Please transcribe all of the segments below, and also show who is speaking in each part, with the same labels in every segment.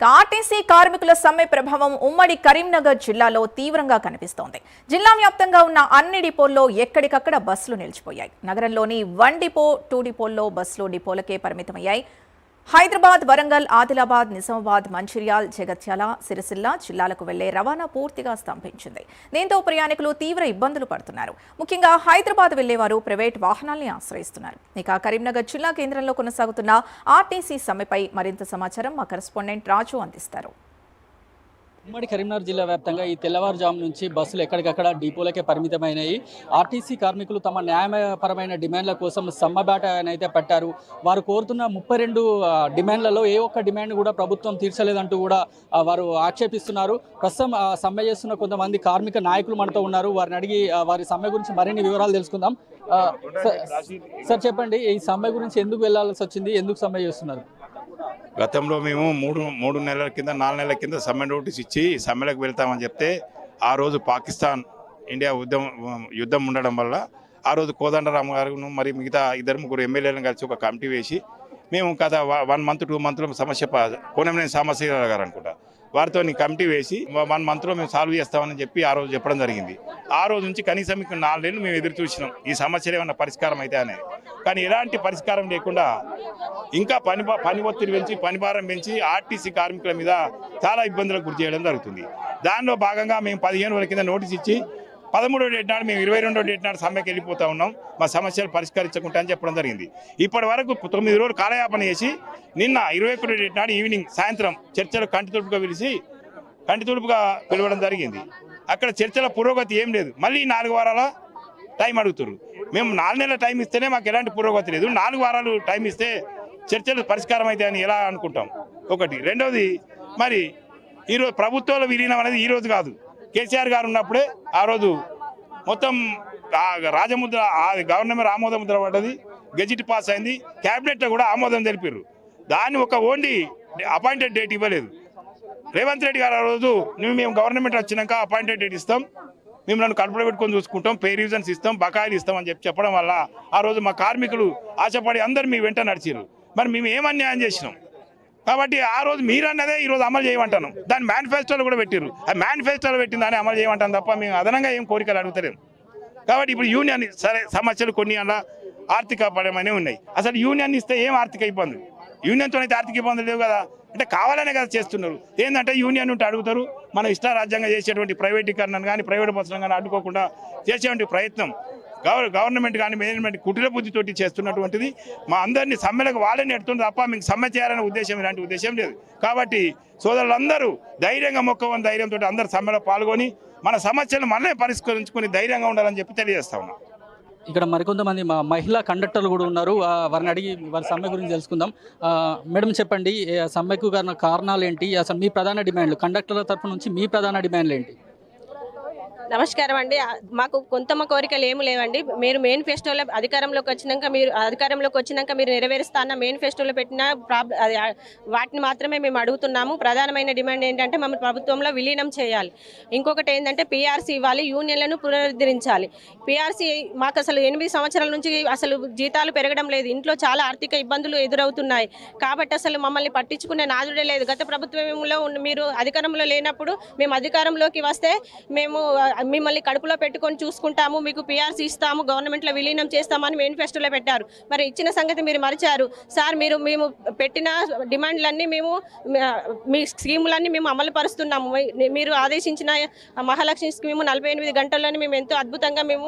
Speaker 1: RTC కార్మికుల సమ్మె ప్రభావం ఉమ్మడి కరీంనగర్ జిల్లాలో తీవ్రంగా కనిపిస్తోంది. జిల్లా వ్యాప్తంగా ఉన్న అన్ని డిపోల్లో ఎక్కడికక్కడ బస్సులు నిలిచిపోయాయి. నగరంలోని 1 డిపో 2 డిపోల్లో బస్సులు డిపోలకే పరిమితమయ్యాయి. హైదరాబాద్, వరంగల్, ఆదిలాబాద్, నిజామాబాద్, మంచిర్యాల్, జగిత్యాల, సిరిసిల్ల జిల్లాలకు వెళ్లే రవాణా పూర్తిగా స్తంభించింది. దీంతో ప్రయాణికులు తీవ్ర ఇబ్బందులు పడుతున్నారు. ముఖ్యంగా హైదరాబాద్ వెళ్లేవారు ప్రైవేట్ వాహనాల్ని ఆశ్రయిస్తున్నారు. ఇక కరీంనగర్ జిల్లా కేంద్రంలో కొనసాగుతున్న ఆర్టీసీ సమ్మెపై మరింత సమాచారం మా కరెస్పాండెంట్ రాజు అందిస్తారు.
Speaker 2: ఉమ్మడి కరీంనగర్ జిల్లా వ్యాప్తంగా ఈ తెల్లవారుజాము నుంచి బస్సులు ఎక్కడికక్కడ డిపోలకే పరిమితమైనవి. ఆర్టీసీ కార్మికులు తమ న్యాయపరమైన డిమాండ్ల కోసం సమ్మెబాట అయితే పట్టారు. వారు కోరుతున్న 32 డిమాండ్లలో ఏ ఒక్క డిమాండ్ కూడా ప్రభుత్వం తీర్చలేదంటూ కూడా వారు ఆక్షేపిస్తున్నారు. ప్రస్తుతం సమ్మె చేస్తున్న కొంతమంది కార్మిక నాయకులు మనతో ఉన్నారు. వారిని అడిగి వారి సమ్మె గురించి మరిన్ని వివరాలు తెలుసుకుందాం. సార్ చెప్పండి, ఈ సమ్మె గురించి ఎందుకు వెళ్లాల్సి వచ్చింది, ఎందుకు సమ్మె చేస్తున్నారు?
Speaker 3: గతంలో మేము మూడు నెలల కింద 4 నెలల కింద సమ్మె నోటీస్ ఇచ్చి సమ్మెలకు వెళ్తామని చెప్తే ఆ రోజు పాకిస్తాన్ ఇండియా యుద్ధం ఉండడం వల్ల ఆ రోజు కోదండరామ్ గారు మరి మిగతా 2-3 ఎమ్మెల్యేలను కలిసి ఒక కమిటీ వేసి మేము గత 1 మంత్ 2 మంత్లో సమస్య కోనమనేని సాంబశివరావు గారు అనుకుంటా వారితో కమిటీ వేసి 1 మంత్లో మేము సాల్వ్ చేస్తామని చెప్పి ఆ రోజు చెప్పడం జరిగింది. ఆ రోజు నుంచి కనీసం మీకు 4 నెలలు మేము ఎదురు చూసినాం ఈ సమస్యలు ఏమన్నా పరిష్కారం అయితే అనేది. కానీ ఎలాంటి పరిష్కారం లేకుండా ఇంకా పని ఒత్తిడి పెంచి పనిభారం పెంచి ఆర్టీసీ కార్మికుల మీద చాలా ఇబ్బందులకు గురి చేయడం జరుగుతుంది. దానిలో భాగంగా మేము 15 రోజుల కింద నోటీస్ ఇచ్చి 13వ డేట్ నాడు మేము 22వ డేట్ నాడు సమ్మెకి వెళ్ళిపోతా ఉన్నాం. మా సమస్యలు పరిష్కరించకుండా అని చెప్పడం జరిగింది. ఇప్పటి వరకు 9 రోజులు కాలయాపన చేసి నిన్న 21వ డేట్ నాడు ఈవినింగ్ సాయంత్రం చర్చలు కంటితుడుపుగా పిలవడం జరిగింది. అక్కడ చర్చల పురోగతి ఏం లేదు. మళ్ళీ 4 వారాల టైం అడుగుతారు. మేము 4 నెలల టైం ఇస్తేనే మాకు ఎలాంటి పురోగతి లేదు. 4 వారాలు టైం ఇస్తే చర్చలు పరిష్కారం అవుతాయని ఎలా అనుకుంటాం? ఒకటి. రెండవది, మరి ఈరోజు ప్రభుత్వంలో విలీనం అనేది ఈరోజు కాదు. కేసీఆర్ గారు ఉన్నప్పుడే ఆ రోజు మొత్తం రాజముద్ర గవర్నమెంట్ ఆమోద ముద్ర పడ్డది, గెజిట్ పాస్ అయింది, క్యాబినెట్లో కూడా ఆమోదం తెలిపారు. దాన్ని ఒక ఓన్లీ అపాయింటెడ్ డేట్ ఇవ్వలేదు. రేవంత్ రెడ్డి గారు ఆ రోజు మేము గవర్నమెంట్ వచ్చినాక అపాయింటెడ్ డేట్ ఇస్తాం, మేము నన్ను కడుపులో పెట్టుకొని చూసుకుంటాం, పే రీజన్స్ ఇస్తాం, బకాయిలు ఇస్తాం అని చెప్పడం వల్ల ఆ రోజు మా కార్మికులు ఆశపడి అందరు మీ వెంట నడిచారు. మరి మేము ఏం అన్యాయం చేసినాం? కాబట్టి ఆ రోజు మీరన్నదే ఈరోజు అమలు చేయమంటాను. దాన్ని మేనిఫెస్టోలో కూడా పెట్టారు. ఆ మేనిఫెస్టోలో పెట్టిందని అమలు చేయమంటాను తప్ప మేము అదనంగా ఏం కోరికలు అడుగుతలేము. కాబట్టి ఇప్పుడు యూనియన్ సరే సమస్యలు కొన్ని అలా ఆర్థిక పరమైనవి ఉన్నాయి. అసలు యూనియన్ ఇస్తే ఏం ఆర్థిక ఇబ్బందులు? యూనియన్తో అయితే ఆర్థిక ఇబ్బందులు లేవు కదా. అంటే కావాలనే కదా చేస్తున్నారు. ఏంటంటే యూనియన్ ఉంటే అడుగుతారు. మనం ఇష్టారాజ్యంగా చేసేటువంటి ప్రైవేటీకరణను కానీ ప్రైవేట్ బస్సులను కానీ అడ్డుకోకుండా చేసేటువంటి ప్రయత్నం గవర్నమెంట్ కానీ మేనేజ్మెంట్ కుటిల బుద్ధితోటి చేస్తున్నటువంటిది. మా అందరినీ సమ్మెలకు వాళ్ళని ఎడుతుంది తప్ప మీకు సమ్మె చేయాలనే ఉద్దేశం ఇలాంటి ఉద్దేశం లేదు. కాబట్టి సోదరులందరూ ధైర్యంగా మొక్కవని ధైర్యంతో అందరూ సమ్మెలో పాల్గొని మన సమస్యలను మనమే పరిష్కరించుకొని ధైర్యంగా ఉండాలని చెప్పి తెలియజేస్తా ఉన్నాం.
Speaker 2: ఇక్కడ మరికొంతమంది మహిళా కండక్టర్లు కూడా ఉన్నారు. వారిని అడిగి వారి సమ్మె గురించి తెలుసుకుందాం. మేడం చెప్పండి, సమ్మెకు కారణాలు ఏంటి? అసలు మీ ప్రధాన డిమాండ్లు, కండక్టర్ల తరఫు నుంచి మీ ప్రధాన డిమాండ్లు ఏంటి?
Speaker 4: నమస్కారం అండి. మాకు కొంత కోరికలు ఏమి లేవండి. మీరు మేనిఫెస్టోలో అధికారంలోకి వచ్చినాక మీరు నెరవేరుస్తాన్న మేనిఫెస్టోలో పెట్టిన వాటిని మాత్రమే మేము అడుగుతున్నాము. ప్రధానమైన డిమాండ్ ఏంటంటే మమ్మల్ని ప్రభుత్వంలో విలీనం చేయాలి. ఇంకొకటి ఏంటంటే పీఆర్సీ ఇవ్వాలి, యూనియన్లను పునరుద్ధరించాలి. పీఆర్సీ మాకు అసలు 8 సంవత్సరాల నుంచి అసలు జీతాలు పెరగడం లేదు. ఇంట్లో చాలా ఆర్థిక ఇబ్బందులు ఎదురవుతున్నాయి. కాబట్టి అసలు మమ్మల్ని పట్టించుకునే నాదుడే లేదు. గత ప్రభుత్వంలో మీరు అధికారంలో లేనప్పుడు మేము అధికారంలోకి వస్తే మేము మిమ్మల్ని కడుపులో పెట్టుకొని చూసుకుంటాము, మీకు పీఆర్సీ ఇస్తాము, గవర్నమెంట్లో విలీనం చేస్తామని మేనిఫెస్టోలో పెట్టారు. మరి ఇచ్చిన సంగతి మీరు మరిచారు సార్. మేము పెట్టిన డిమాండ్లన్నీ మీ స్కీములన్నీ మేము అమలు పరుస్తున్నాము. మీరు ఆదేశించిన మహాలక్ష్మి స్కీము 48 గంటల్లోనే మేము ఎంతో అద్భుతంగా మేము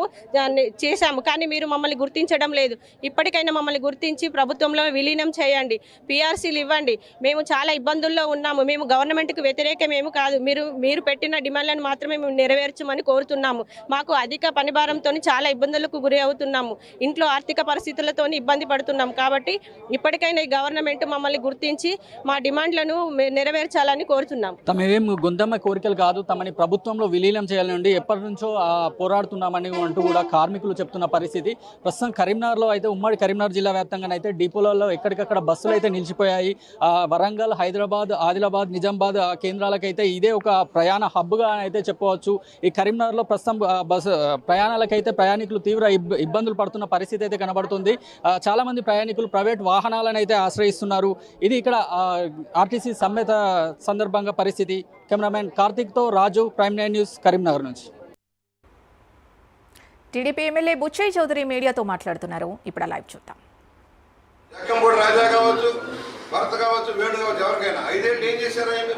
Speaker 4: చేశాము. కానీ మీరు మమ్మల్ని గుర్తించడం లేదు. ఇప్పటికైనా మమ్మల్ని గుర్తించి ప్రభుత్వంలో విలీనం చేయండి, పీఆర్సీలు ఇవ్వండి. మేము చాలా ఇబ్బందుల్లో ఉన్నాము. మేము గవర్నమెంట్కి వ్యతిరేకమేమీ కాదు. మీరు పెట్టిన డిమాండ్లను మాత్రమే మేము నెరవేర్చమని కోరుతున్నాము. మాకు అధిక పనిభారంతో చాలా ఇబ్బందులకు గురి అవుతున్నాము. ఇంట్లో ఆర్థిక పరిస్థితులతో ఇబ్బంది పడుతున్నాము. కాబట్టి ఇప్పటికైనా ఈ గవర్నమెంట్ మమ్మల్ని గుర్తించి మా డిమాండ్లను నెరవేర్చాలని కోరుతున్నాము.
Speaker 2: తమేం గొంతమ్మ కోరికలు కాదు, తమని ప్రభుత్వంలో విలీనం చేయాలని ఎప్పటి నుంచో పోరాడుతున్నామని అంటూ కూడా కార్మికులు చెప్తున్న పరిస్థితి. ప్రస్తుతం కరీంనగర్లో అయితే ఉమ్మడి కరీంనగర్ జిల్లా వ్యాప్తంగా అయితే డిపోలలో ఎక్కడికక్కడ బస్సులు అయితే నిలిచిపోయాయి. వరంగల్, హైదరాబాద్, ఆదిలాబాద్, నిజామాబాద్ కేంద్రాలకైతే ఇదే ఒక ప్రయాణ హబ్గా అయితే చెప్పవచ్చు. ఈ కరీంనగర్లో ప్రస్తుతం బస్సు ప్రయాణాలకైతే ప్రయాణికులు తీవ్ర ఇబ్బందులు పడుతున్న పరిస్థితి అయితే కనబడుతుంది. చాలా మంది ప్రయాణికులు ప్రైవేట్ వాహనాలను అయితే ఆశ్రయిస్తున్నారు. ఇది ఇక్కడ ఆర్టీసీ సమ్మెత సందర్భంగా పరిస్థితి. కెమెరామెన్ కార్తిక్తో రాజు, ప్రైమ్ 9 న్యూస్, కరీంనగర్ నుంచి.
Speaker 1: టీడీపీ ఎమ్మెల్యే బుచ్చయ్య చౌదరి మీడియాతో మాట్లాడుతున్నారు. ఇప్పుడు లైవ్ చూద్దాం.
Speaker 5: జక్కంపూడి రాజా కావచ్చు, భరత్ కావచ్చు, వేణు కావచ్చు, ఎవరికైనా 5 ఏళ్ళు ఏం చేశారు ఆయన?